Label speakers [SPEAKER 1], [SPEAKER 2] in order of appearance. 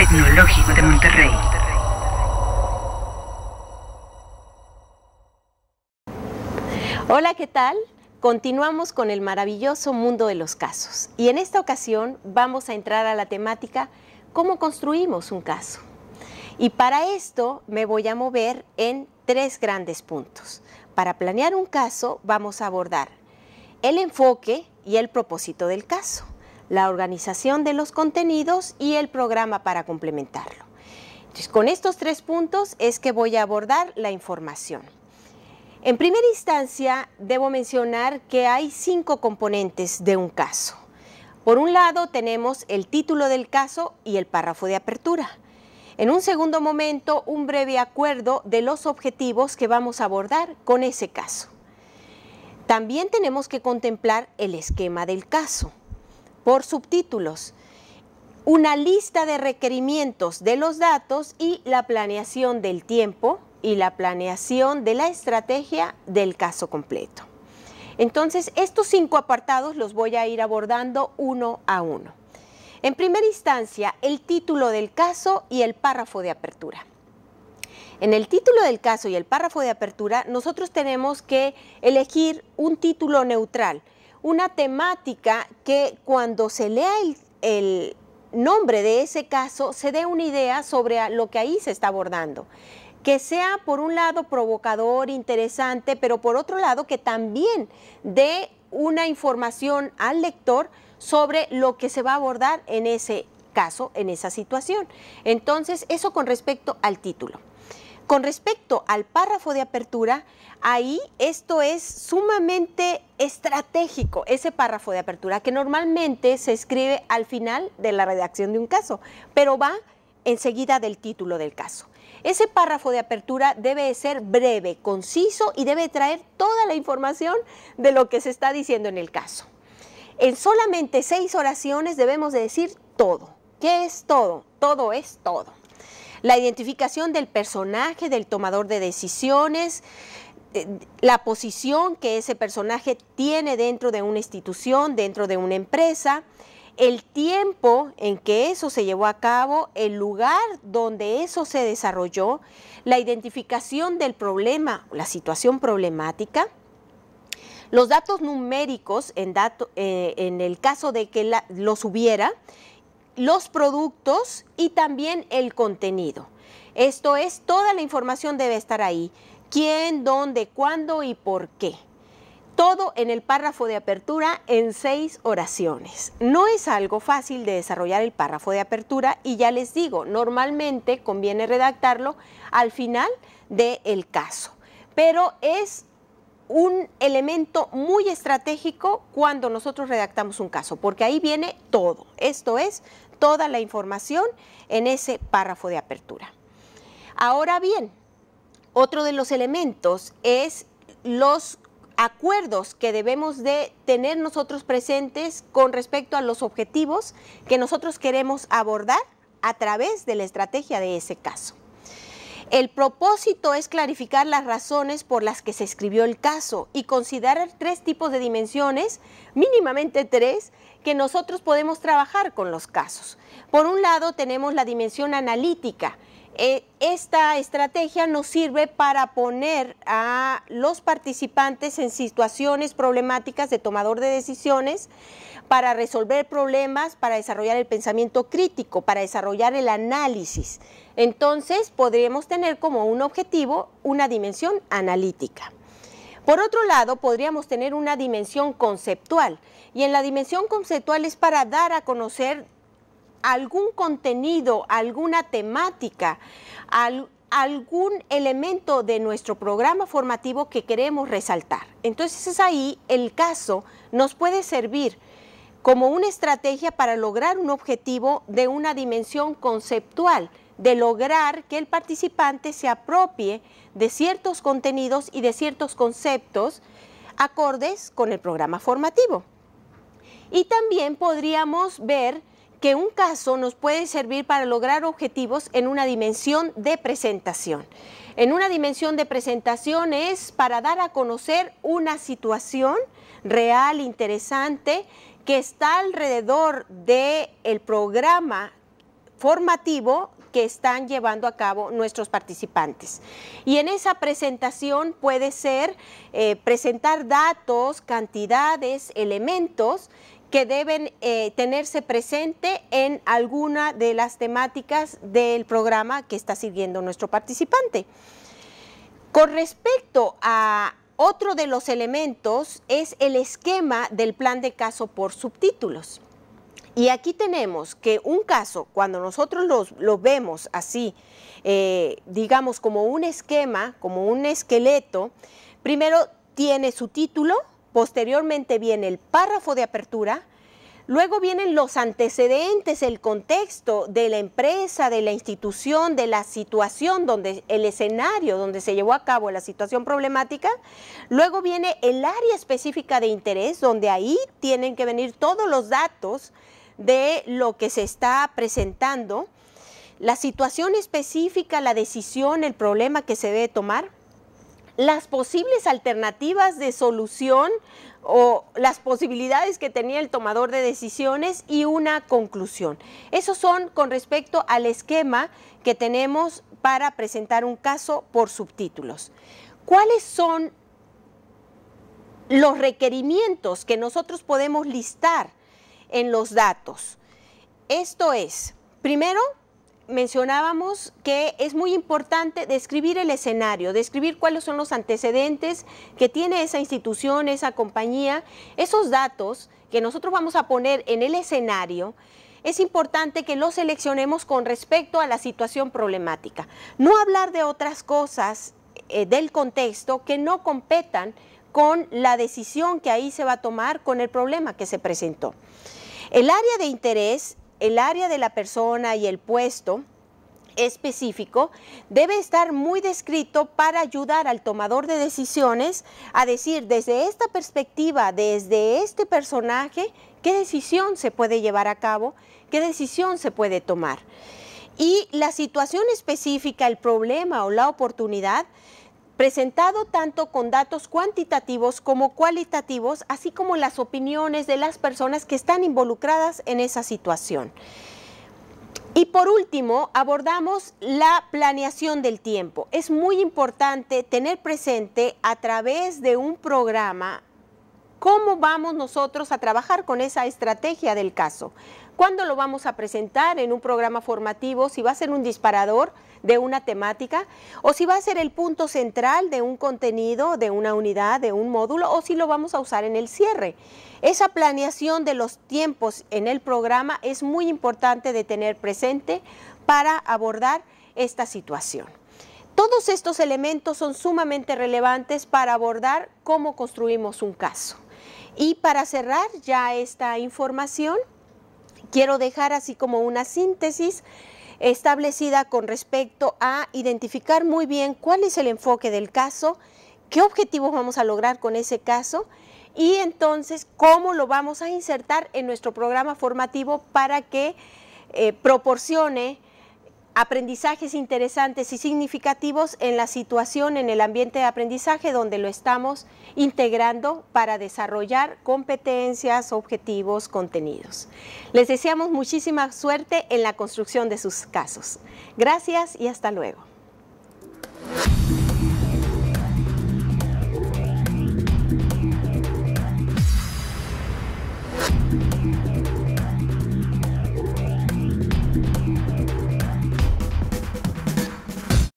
[SPEAKER 1] Tecnológico de Monterrey.
[SPEAKER 2] Hola, ¿qué tal? Continuamos con el maravilloso mundo de los casos y en esta ocasión vamos a entrar a la temática ¿cómo construimos un caso? Y para esto me voy a mover en tres grandes puntos. Para planear un caso vamos a abordar el enfoque y el propósito del caso, la organización de los contenidos y el programa para complementarlo. Entonces, con estos tres puntos es que voy a abordar la información. En primera instancia, debo mencionar que hay 5 componentes de un caso. Por un lado, tenemos el título del caso y el párrafo de apertura. En un segundo momento, un breve acuerdo de los objetivos que vamos a abordar con ese caso. También tenemos que contemplar el esquema del caso. Por subtítulos, una lista de requerimientos de los datos y la planeación del tiempo y la planeación de la estrategia del caso completo. Entonces, estos 5 apartados los voy a ir abordando uno a uno. En primera instancia, el título del caso y el párrafo de apertura. En el título del caso y el párrafo de apertura, nosotros tenemos que elegir un título neutral, una temática que cuando se lea el nombre de ese caso se dé una idea sobre lo que ahí se está abordando. Que sea por un lado provocador, interesante, pero por otro lado que también dé una información al lector sobre lo que se va a abordar en ese caso, en esa situación. Entonces, eso con respecto al título. Con respecto al párrafo de apertura, ahí esto es sumamente estratégico, ese párrafo de apertura, que normalmente se escribe al final de la redacción de un caso, pero va enseguida del título del caso. Ese párrafo de apertura debe ser breve, conciso y debe traer toda la información de lo que se está diciendo en el caso. En solamente 6 oraciones debemos de decir todo. ¿Qué es todo? Todo es todo. La identificación del personaje, del tomador de decisiones, la posición que ese personaje tiene dentro de una institución, dentro de una empresa, el tiempo en que eso se llevó a cabo, el lugar donde eso se desarrolló, la identificación del problema, la situación problemática, los datos numéricos en el caso de que los hubiera, los productos y también el contenido. Esto es, toda la información debe estar ahí. ¿Quién, dónde, cuándo y por qué? Todo en el párrafo de apertura en 6 oraciones. No es algo fácil de desarrollar el párrafo de apertura y ya les digo, normalmente conviene redactarlo al final del caso, pero es un elemento muy estratégico cuando nosotros redactamos un caso, porque ahí viene todo. Esto es, toda la información en ese párrafo de apertura. Ahora bien, otro de los elementos es los acuerdos que debemos de tener nosotros presentes con respecto a los objetivos que nosotros queremos abordar a través de la estrategia de ese caso. El propósito es clarificar las razones por las que se escribió el caso y considerar 3 tipos de dimensiones, mínimamente 3, que nosotros podemos trabajar con los casos. Por un lado tenemos la dimensión analítica. Esta estrategia nos sirve para poner a los participantes en situaciones problemáticas de tomador de decisiones, para resolver problemas, para desarrollar el pensamiento crítico, para desarrollar el análisis. Entonces, podríamos tener como un objetivo una dimensión analítica. Por otro lado, podríamos tener una dimensión conceptual, y en la dimensión conceptual es para dar a conocer algún contenido, alguna temática, algún elemento de nuestro programa formativo que queremos resaltar. Entonces es ahí el caso nos puede servir como una estrategia para lograr un objetivo de una dimensión conceptual, de lograr que el participante se apropie de ciertos contenidos y de ciertos conceptos acordes con el programa formativo. Y también podríamos ver que un caso nos puede servir para lograr objetivos en una dimensión de presentación. En una dimensión de presentación es para dar a conocer una situación real, interesante, que está alrededor del programa formativo que están llevando a cabo nuestros participantes. Y en esa presentación puede ser presentar datos, cantidades, elementos que deben tenerse presente en alguna de las temáticas del programa que está siguiendo nuestro participante. Con respecto a otro de los elementos es el esquema del plan de caso por subtítulos. Y aquí tenemos que un caso, cuando nosotros lo vemos así, digamos como un esquema, como un esqueleto, primero tiene su título, posteriormente viene el párrafo de apertura, luego vienen los antecedentes, el contexto de la empresa, de la institución, de la situación, el escenario donde se llevó a cabo la situación problemática. Luego viene el área específica de interés, donde ahí tienen que venir todos los datos de lo que se está presentando, la situación específica, la decisión, el problema que se debe tomar, las posibles alternativas de solución o las posibilidades que tenía el tomador de decisiones y una conclusión. Esos son con respecto al esquema que tenemos para presentar un caso por subtítulos. ¿Cuáles son los requerimientos que nosotros podemos listar en los datos? Esto es, primero, mencionábamos que es muy importante describir el escenario, describir cuáles son los antecedentes que tiene esa institución, esa compañía, esos datos que nosotros vamos a poner en el escenario. Es importante que los seleccionemos con respecto a la situación problemática. No hablar de otras cosas del contexto que no competan con la decisión que ahí se va a tomar con el problema que se presentó. El área de interés, el área de la persona y el puesto específico debe estar muy descrito para ayudar al tomador de decisiones a decir desde esta perspectiva, desde este personaje, qué decisión se puede llevar a cabo, qué decisión se puede tomar. Y la situación específica, el problema o la oportunidad, presentado tanto con datos cuantitativos como cualitativos, así como las opiniones de las personas que están involucradas en esa situación. Y por último, abordamos la planeación del tiempo. Es muy importante tener presente a través de un programa cómo vamos nosotros a trabajar con esa estrategia del caso. ¿Cuándo lo vamos a presentar en un programa formativo? Si va a ser un disparador de una temática, o si va a ser el punto central de un contenido, de una unidad, de un módulo, o si lo vamos a usar en el cierre. Esa planeación de los tiempos en el programa es muy importante de tener presente para abordar esta situación. Todos estos elementos son sumamente relevantes para abordar cómo construimos un caso. Y para cerrar ya esta información, quiero dejar así como una síntesis establecida con respecto a identificar muy bien cuál es el enfoque del caso, qué objetivos vamos a lograr con ese caso y entonces cómo lo vamos a insertar en nuestro programa formativo para que proporcione aprendizajes interesantes y significativos en la situación, en el ambiente de aprendizaje donde lo estamos integrando para desarrollar competencias, objetivos, contenidos. Les deseamos muchísima suerte en la construcción de sus casos. Gracias y hasta luego.